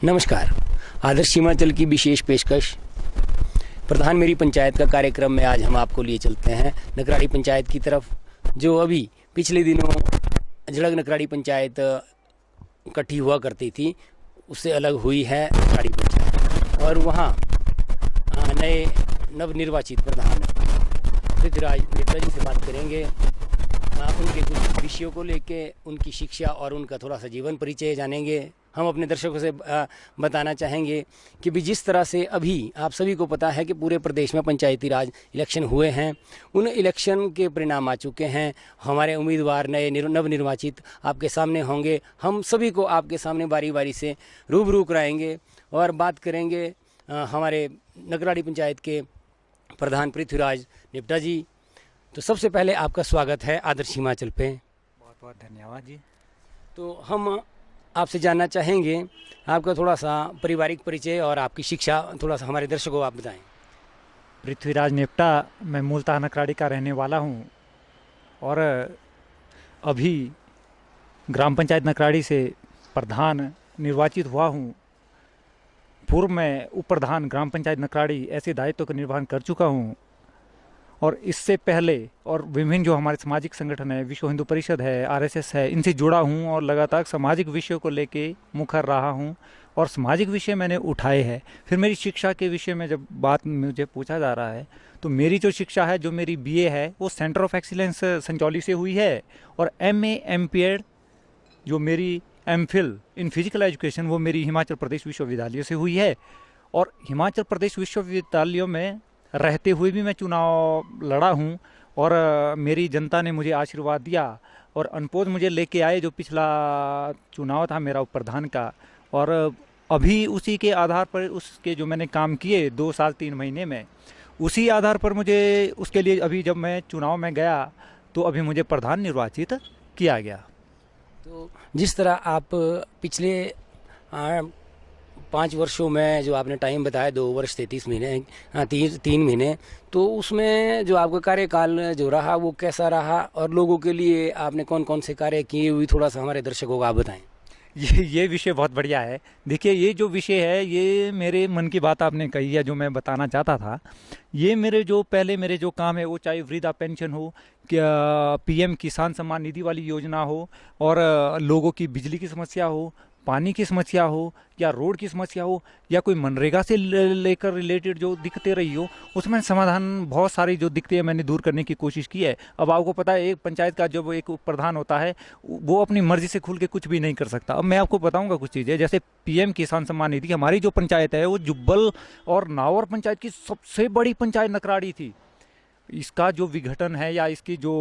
नमस्कार। आदर्श हिमाचल की विशेष पेशकश प्रधान मेरी पंचायत का कार्यक्रम में आज हम आपको लिए चलते हैं नकराड़ी पंचायत की तरफ, जो अभी पिछले दिनों झड़ग नकराड़ी पंचायत इकट्ठी हुआ करती थी, उससे अलग हुई है नकराड़ी पंचायत। और वहाँ नए नवनिर्वाचित प्रधान पृथ्वीराज नेता जी से बात करेंगे। उनके कुछ विषयों को लेके, उनकी शिक्षा और उनका थोड़ा सा जीवन परिचय जानेंगे। हम अपने दर्शकों से बताना चाहेंगे कि भी जिस तरह से अभी आप सभी को पता है कि पूरे प्रदेश में पंचायती राज इलेक्शन हुए हैं, उन इलेक्शन के परिणाम आ चुके हैं। हमारे उम्मीदवार नए नवनिर्वाचित आपके सामने होंगे। हम सभी को आपके सामने बारी बारी से रूबरू कराएंगे और बात करेंगे हमारे नकराड़ी पंचायत के प्रधान पृथ्वीराज निपटा जी। तो सबसे पहले आपका स्वागत है आदर्श हिमाचल पे। बहुत बहुत धन्यवाद जी। तो हम आपसे जानना चाहेंगे आपका थोड़ा सा पारिवारिक परिचय और आपकी शिक्षा थोड़ा सा हमारे दर्शकों को आप बताएं। पृथ्वीराज नेपटा, मैं मूलतः नकराड़ी का रहने वाला हूं और अभी ग्राम पंचायत नकराड़ी से प्रधान निर्वाचित हुआ हूं। पूर्व में उप प्रधान ग्राम पंचायत नकराड़ी ऐसे दायित्व का निर्वहन कर चुका हूं और इससे पहले और विभिन्न जो हमारे सामाजिक संगठन है, विश्व हिंदू परिषद है, आरएसएस है, इनसे जुड़ा हूं और लगातार सामाजिक विषयों को लेके मुखर रहा हूं और सामाजिक विषय मैंने उठाए हैं। फिर मेरी शिक्षा के विषय में जब बात मुझे पूछा जा रहा है तो मेरी जो शिक्षा है, जो मेरी बीए है, वो सेंटर ऑफ एक्सीलेंस संचौली से हुई है और एमए एमपीएड जो मेरी एमफिल इन फिजिकल एजुकेशन वो मेरी हिमाचल प्रदेश विश्वविद्यालय से हुई है। और हिमाचल प्रदेश विश्वविद्यालयों में रहते हुए भी मैं चुनाव लड़ा हूं और मेरी जनता ने मुझे आशीर्वाद दिया और अनपोज मुझे लेके आए, जो पिछला चुनाव था मेरा उप प्रधान का। और अभी उसी के आधार पर उसके जो मैंने काम किए 2 साल 3 महीने में, उसी आधार पर मुझे उसके लिए अभी जब मैं चुनाव में गया तो अभी मुझे प्रधान निर्वाचित किया गया। तो जिस तरह आप पिछले 5 वर्षों में जो आपने टाइम बताया, 2 वर्ष 33 महीने 3 महीने, तो उसमें जो आपका कार्यकाल जो रहा वो कैसा रहा और लोगों के लिए आपने कौन कौन से कार्य किए हुए थोड़ा सा हमारे दर्शकों को आप बताएं। ये विषय बहुत बढ़िया है। देखिए, ये जो विषय है ये मेरे मन की बात आपने कही है, जो मैं बताना चाहता था। ये मेरे जो काम है, वो चाहे वृद्धा पेंशन हो, क्या पीएम किसान सम्मान निधि वाली योजना हो और लोगों की बिजली की समस्या हो, पानी की समस्या हो या रोड की समस्या हो या कोई मनरेगा से लेकर रिलेटेड जो दिक्कतें रही हो, उसमें समाधान बहुत सारी जो दिक्कतें मैंने दूर करने की कोशिश की है। अब आपको पता है, एक पंचायत का जब एक प्रधान होता है वो अपनी मर्जी से खुल के कुछ भी नहीं कर सकता। अब मैं आपको बताऊंगा कुछ चीज़ें, जैसे पीएम किसान सम्मान निधि। हमारी जो पंचायत है वो जुब्बल और नावर पंचायत की सबसे बड़ी पंचायत नकराड़ी थी। इसका जो विघटन है या इसकी जो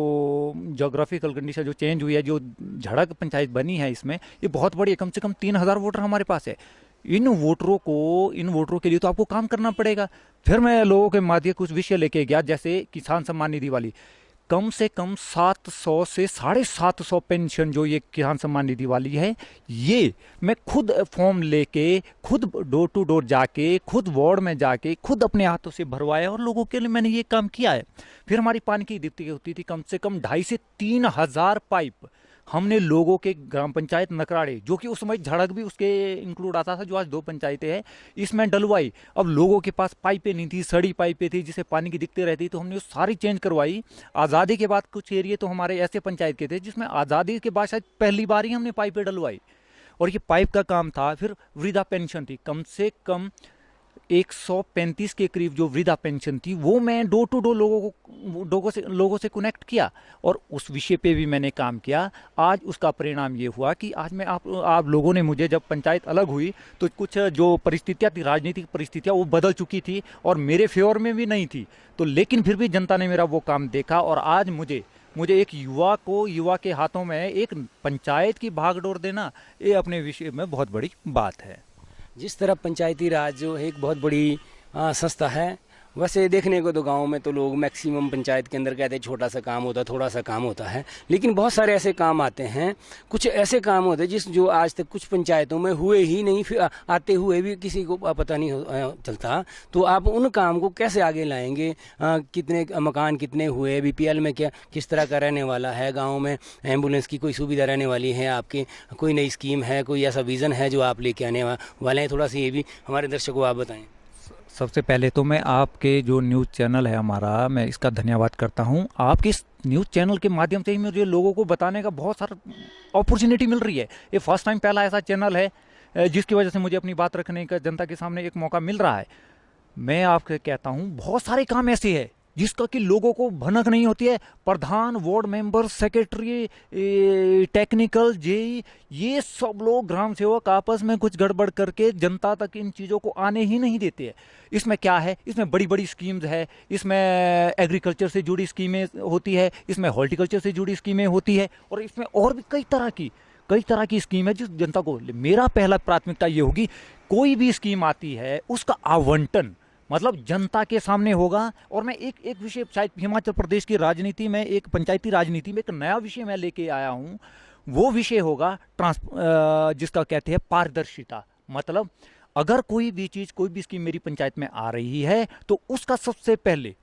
जोग्राफिकल कंडीशन जो चेंज हुई है, जो झड़ग पंचायत बनी है, इसमें ये बहुत बड़ी है। कम से कम 3000 वोटर हमारे पास है। इन वोटरों के लिए तो आपको काम करना पड़ेगा। फिर मैं लोगों के माध्यम कुछ विषय लेके गया, जैसे किसान सम्मान निधि वाली कम से कम 700 से 750 पेंशन जो ये किसान सम्मान निधि वाली है, ये मैं खुद फॉर्म लेके, खुद डोर टू डोर जाके, खुद वार्ड में जाके, खुद अपने हाथों से भरवाया और लोगों के लिए मैंने ये काम किया है। फिर हमारी पानी की दिक्कतें होती थी, कम से कम 2,500 से 3,000 पाइप हमने लोगों के ग्राम पंचायत नकराड़े, जो कि उस समय झड़ग भी उसके इंक्लूड आता था, जो आज 2 पंचायतें हैं, इसमें डलवाई। अब लोगों के पास पाइपें नहीं थी, सड़ी पाइपें थी, जिससे पानी की दिक्कतें रहती, तो हमने वो सारी चेंज करवाई। आज़ादी के बाद कुछ एरिया तो हमारे ऐसे पंचायत के थे जिसमें आज़ादी के बाद शायद पहली बार ही हमने पाइपें डलवाई और ये पाइप का काम था। फिर वृद्धा पेंशन थी, कम से कम 135 के करीब जो वृद्धा पेंशन थी, वो मैं डोर टू डोर लोगों से कनेक्ट किया और उस विषय पे भी मैंने काम किया। आज उसका परिणाम ये हुआ कि आज मैं आप लोगों ने मुझे, जब पंचायत अलग हुई तो कुछ जो परिस्थितियाँ थी, राजनीतिक परिस्थितियाँ, वो बदल चुकी थी और मेरे फेवर में भी नहीं थी, तो लेकिन फिर भी जनता ने मेरा वो काम देखा और आज मुझे एक युवा के हाथों में एक पंचायत की भागडोर देना, ये अपने विषय में बहुत बड़ी बात है। जिस तरह पंचायती राज जो एक बहुत बड़ी संस्था है वैसे देखने को तो गांव में तो लोग मैक्सिमम पंचायत के अंदर कहते हैं छोटा सा काम होता है, थोड़ा सा काम होता है, लेकिन बहुत सारे ऐसे काम आते हैं, कुछ ऐसे काम होते हैं जो आज तक कुछ पंचायतों में हुए ही नहीं, फिर आते हुए भी किसी को पता नहीं चलता। तो आप उन काम को कैसे आगे लाएंगे? कितने मकान कितने हुए, बीपीएल में क्या किस तरह का रहने वाला है, गाँव में एम्बुलेंस की कोई सुविधा रहने वाली है आपकी, कोई नई स्कीम है, कोई ऐसा विज़न है जो आप लेके आने वाले हैं? थोड़ा सा ये भी हमारे दर्शकों को आप बताएं। सबसे पहले तो मैं आपके जो न्यूज़ चैनल है हमारा, मैं इसका धन्यवाद करता हूं। आपके इस न्यूज़ चैनल के माध्यम से ही मुझे लोगों को बताने का बहुत सारा अपॉर्चुनिटी मिल रही है। ये फर्स्ट टाइम पहला ऐसा चैनल है जिसकी वजह से मुझे अपनी बात रखने का जनता के सामने एक मौका मिल रहा है। मैं आपको कहता हूं बहुत सारे काम ऐसे हैं जिसका कि लोगों को भनक नहीं होती है। प्रधान, ward member, secretary, technical, JE, ये सब लोग ग्राम सेवक आपस में कुछ गड़बड़ करके जनता तक इन चीज़ों को आने ही नहीं देते हैं। इसमें क्या है, इसमें बड़ी बड़ी स्कीम्स है, इसमें एग्रीकल्चर से जुड़ी स्कीमें होती है, इसमें हॉर्टिकल्चर से जुड़ी स्कीमें होती है, और इसमें और भी कई तरह की स्कीम है जिस जनता को। मेरा पहला प्राथमिकता ये होगी, कोई भी स्कीम आती है उसका आवंटन मतलब जनता के सामने होगा। और मैं एक विषय, शायद हिमाचल प्रदेश की राजनीति में, एक पंचायती राजनीति में एक नया विषय मैं लेके आया हूँ। वो विषय होगा जिसका कहते हैं पारदर्शिता। मतलब अगर कोई भी चीज़, कोई भी स्कीम मेरी पंचायत में आ रही है तो उसका सबसे पहले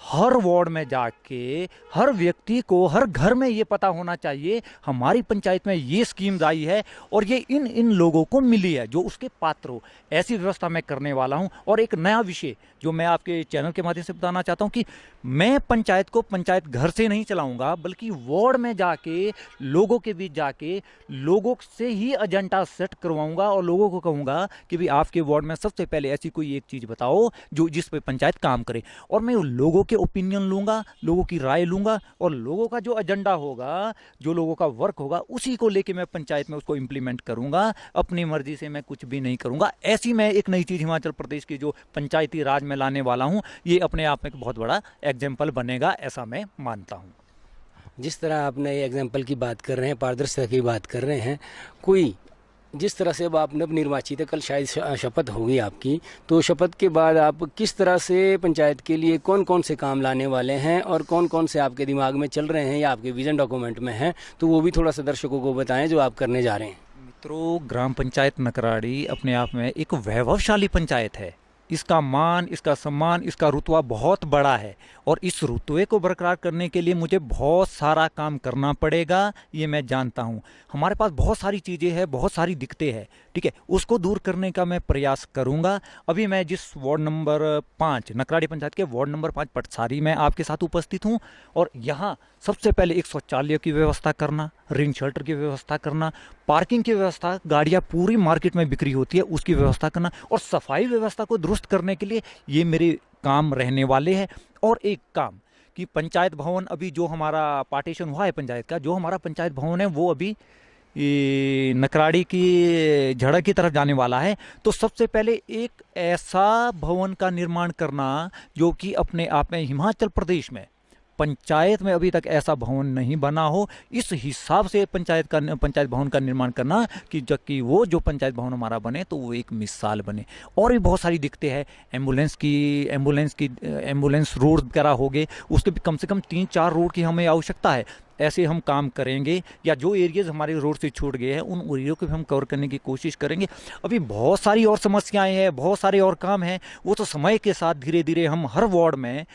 हर वार्ड में जाके हर व्यक्ति को, हर घर में ये पता होना चाहिए हमारी पंचायत में ये स्कीम्स आई है और ये इन इन लोगों को मिली है जो उसके पात्र हो। ऐसी व्यवस्था मैं करने वाला हूं। और एक नया विषय जो मैं आपके चैनल के माध्यम से बताना चाहता हूं कि मैं पंचायत को पंचायत घर से नहीं चलाऊंगा, बल्कि वार्ड में जाके, लोगों के बीच जाके, लोगों से ही एजेंडा सेट करवाऊंगा और लोगों को कहूंगा कि भाई आपके वार्ड में सबसे पहले ऐसी कोई एक चीज़ बताओ जो जिस पे पंचायत काम करे। और मैं लोगों के ओपिनियन लूंगा, लोगों की राय लूंगा, और लोगों का जो एजेंडा होगा, जो लोगों का वर्क होगा, उसी को लेके मैं पंचायत में उसको इंप्लीमेंट करूंगा। अपनी मर्जी से मैं कुछ भी नहीं करूंगा। ऐसी मैं एक नई चीज़ हिमाचल प्रदेश की जो पंचायती राज में लाने वाला हूं, ये अपने आप में एक बहुत बड़ा एग्जाम्पल बनेगा, ऐसा मैं मानता हूं। जिस तरह आपने एग्जाम्पल की बात कर रहे हैं, पारदर्शिता की बात कर रहे हैं, कोई जिस तरह से अब आपने निर्वाचित है, कल शायद शपथ होगी आपकी, तो शपथ के बाद आप किस तरह से पंचायत के लिए कौन कौन से काम लाने वाले हैं और कौन कौन से आपके दिमाग में चल रहे हैं या आपके विजन डॉक्यूमेंट में हैं, तो वो भी थोड़ा सा दर्शकों को बताएं जो आप करने जा रहे हैं। मित्रों, ग्राम पंचायत नकराड़ी अपने आप में एक वैभवशाली पंचायत है। इसका मान, इसका सम्मान, इसका रुतबा बहुत बड़ा है, और इस रुतबे को बरकरार करने के लिए मुझे बहुत सारा काम करना पड़ेगा, ये मैं जानता हूँ। हमारे पास बहुत सारी चीज़ें हैं, बहुत सारी दिक्कतें हैं, ठीक है, उसको दूर करने का मैं प्रयास करूँगा। अभी मैं जिस वार्ड नंबर 5, नकराड़ी पंचायत के वार्ड नंबर 5 पटसारी में आपके साथ उपस्थित हूँ, और यहाँ सबसे पहले एक शौचालय की व्यवस्था करना, रेन शेल्टर की व्यवस्था करना, पार्किंग की व्यवस्था, गाड़ियाँ पूरी मार्केट में बिक्री होती है उसकी व्यवस्था करना, और सफाई व्यवस्था को दुरुस्त करने के लिए ये मेरे काम रहने वाले हैं। और एक काम कि पंचायत भवन, अभी जो हमारा पार्टीशन हुआ है पंचायत का, जो हमारा पंचायत भवन है वो अभी नकराड़ी की झड़क की तरफ जाने वाला है। तो सबसे पहले एक ऐसा भवन का निर्माण करना जो कि अपने आप में हिमाचल प्रदेश में पंचायत में अभी तक ऐसा भवन नहीं बना हो, इस हिसाब से पंचायत भवन का निर्माण करना कि जबकि वो जो पंचायत भवन हमारा बने तो वो एक मिसाल बने। और भी बहुत सारी दिक्कतें हैं, एम्बुलेंस रोड वगैरह हो गए, उसके भी कम से कम 3-4 रोड की हमें आवश्यकता है। ऐसे हम काम करेंगे, या जो एरियाज हमारे रोड से छूट गए हैं उन एरिया को भी हम कवर करने की कोशिश करेंगे। अभी बहुत सारी और समस्याएं हैं, बहुत सारे और काम हैं, वो तो समय के साथ धीरे धीरे हम हर वार्ड में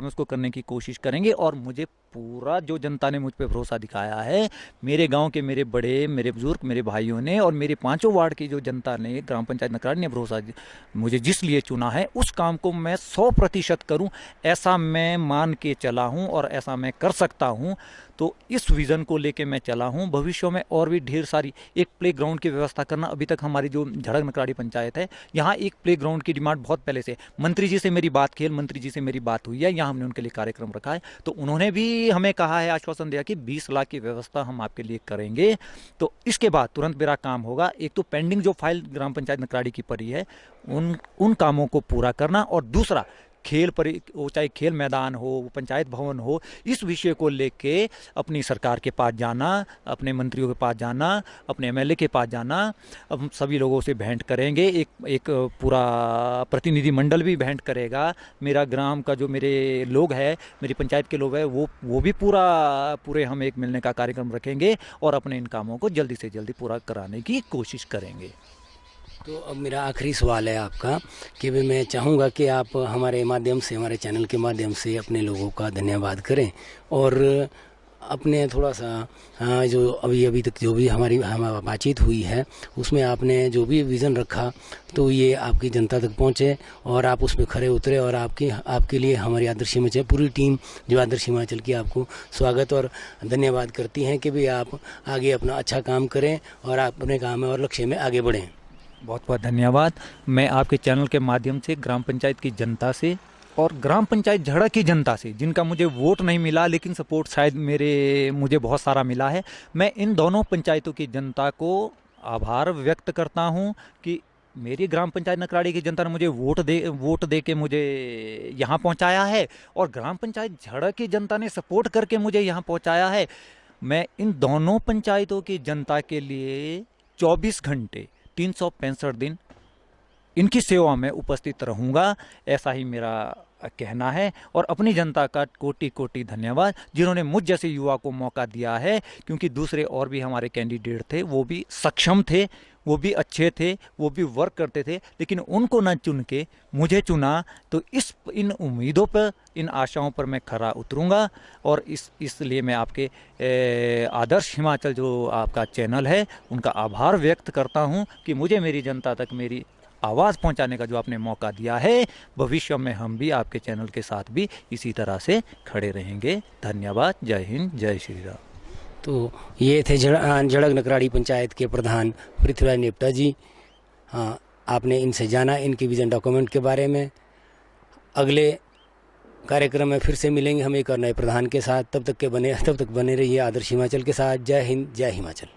उसको करने की कोशिश करेंगे। और मुझे पूरा, जो जनता ने मुझ पर भरोसा दिखाया है, मेरे गांव के मेरे बड़े, मेरे बुजुर्ग, मेरे भाइयों ने, और मेरे 5 वार्ड की जो जनता ने, ग्राम पंचायत नकराड़ी ने भरोसा मुझे जिस लिए चुना है, उस काम को मैं 100% करूं, ऐसा मैं मान के चला हूं और ऐसा मैं कर सकता हूं। तो इस विज़न को लेके मैं चला हूं। भविष्य में और भी ढेर सारी, एक प्लेग्राउंड की व्यवस्था करना। अभी तक हमारी जो झड़क नकराड़ी पंचायत है, यहाँ एक प्लेग्राउंड की डिमांड बहुत पहले से, मंत्री जी से मेरी बात, खेल मंत्री जी से मेरी बात हुई है, यहाँ हमने उनके लिए कार्यक्रम रखा है, तो उन्होंने भी हमें कहा है, आश्वासन दिया कि 20 लाख की व्यवस्था हम आपके लिए करेंगे। तो इसके बाद तुरंत मेरा काम होगा, एक तो पेंडिंग जो फाइल ग्राम पंचायत नकराड़ी की पड़ी है उन कामों को पूरा करना, और दूसरा वो चाहे खेल मैदान हो, वो पंचायत भवन हो, इस विषय को लेके अपनी सरकार के पास जाना, अपने मंत्रियों के पास जाना, अपने एमएलए के पास जाना। अब हम सभी लोगों से भेंट करेंगे, एक पूरा प्रतिनिधि मंडल भी भेंट करेगा। मेरा ग्राम का जो मेरे लोग हैं, मेरी पंचायत के लोग हैं, वो भी पूरे हम एक मिलने का कार्यक्रम रखेंगे और अपने इन कामों को जल्दी से जल्दी पूरा कराने की कोशिश करेंगे। तो अब मेरा आखिरी सवाल है आपका कि भी मैं चाहूँगा कि आप हमारे माध्यम से, हमारे चैनल के माध्यम से अपने लोगों का धन्यवाद करें और अपने थोड़ा सा जो अभी तक जो भी हमारी बातचीत हुई है उसमें आपने जो भी विज़न रखा तो ये आपकी जनता तक पहुँचे और आप उसमें खरे उतरे और आपके लिए हमारी आदर्श हिमाचल पूरी टीम जो आदर्श हिमाचल की आपको स्वागत और धन्यवाद करती हैं कि भी आप आगे अपना अच्छा काम करें और आप अपने काम में और लक्ष्य में आगे बढ़ें। बहुत बहुत धन्यवाद। मैं आपके चैनल के माध्यम से ग्राम पंचायत की जनता से और ग्राम पंचायत झड़क की जनता से, जिनका मुझे वोट नहीं मिला लेकिन सपोर्ट शायद मुझे बहुत सारा मिला है, मैं इन दोनों पंचायतों की जनता को आभार व्यक्त करता हूं कि मेरी ग्राम पंचायत नकराड़ी की जनता ने मुझे वोट दे के मुझे यहाँ पहुँचाया है और ग्राम पंचायत झड़क की जनता ने सपोर्ट करके मुझे यहाँ पहुँचाया है। मैं इन दोनों पंचायतों की जनता के लिए 24 घंटे 365 दिन इनकी सेवा में उपस्थित रहूंगा, ऐसा ही मेरा कहना है। और अपनी जनता का कोटि कोटि धन्यवाद जिन्होंने मुझ जैसे युवा को मौका दिया है, क्योंकि दूसरे और भी हमारे कैंडिडेट थे, वो भी सक्षम थे, वो भी अच्छे थे, वो भी वर्क करते थे, लेकिन उनको न चुन के मुझे चुना। तो इन उम्मीदों पर, इन आशाओं पर मैं खरा उतरूंगा और इसलिए मैं आपके आदर्श हिमाचल जो आपका चैनल है उनका आभार व्यक्त करता हूं कि मुझे मेरी जनता तक मेरी आवाज़ पहुंचाने का जो आपने मौका दिया है। भविष्य में हम भी आपके चैनल के साथ भी इसी तरह से खड़े रहेंगे। धन्यवाद। जय हिंद, जय श्री राम। तो ये थे झड़क नकराड़ी पंचायत के प्रधान पृथ्वीराज नेपटा जी। हाँ, आपने इनसे जाना इनके विजन डॉक्यूमेंट के बारे में। अगले कार्यक्रम में फिर से मिलेंगे हम एक और नए प्रधान के साथ। तब तक बने रहिए आदर्श हिमाचल के साथ। जय हिंद, जय हिमाचल।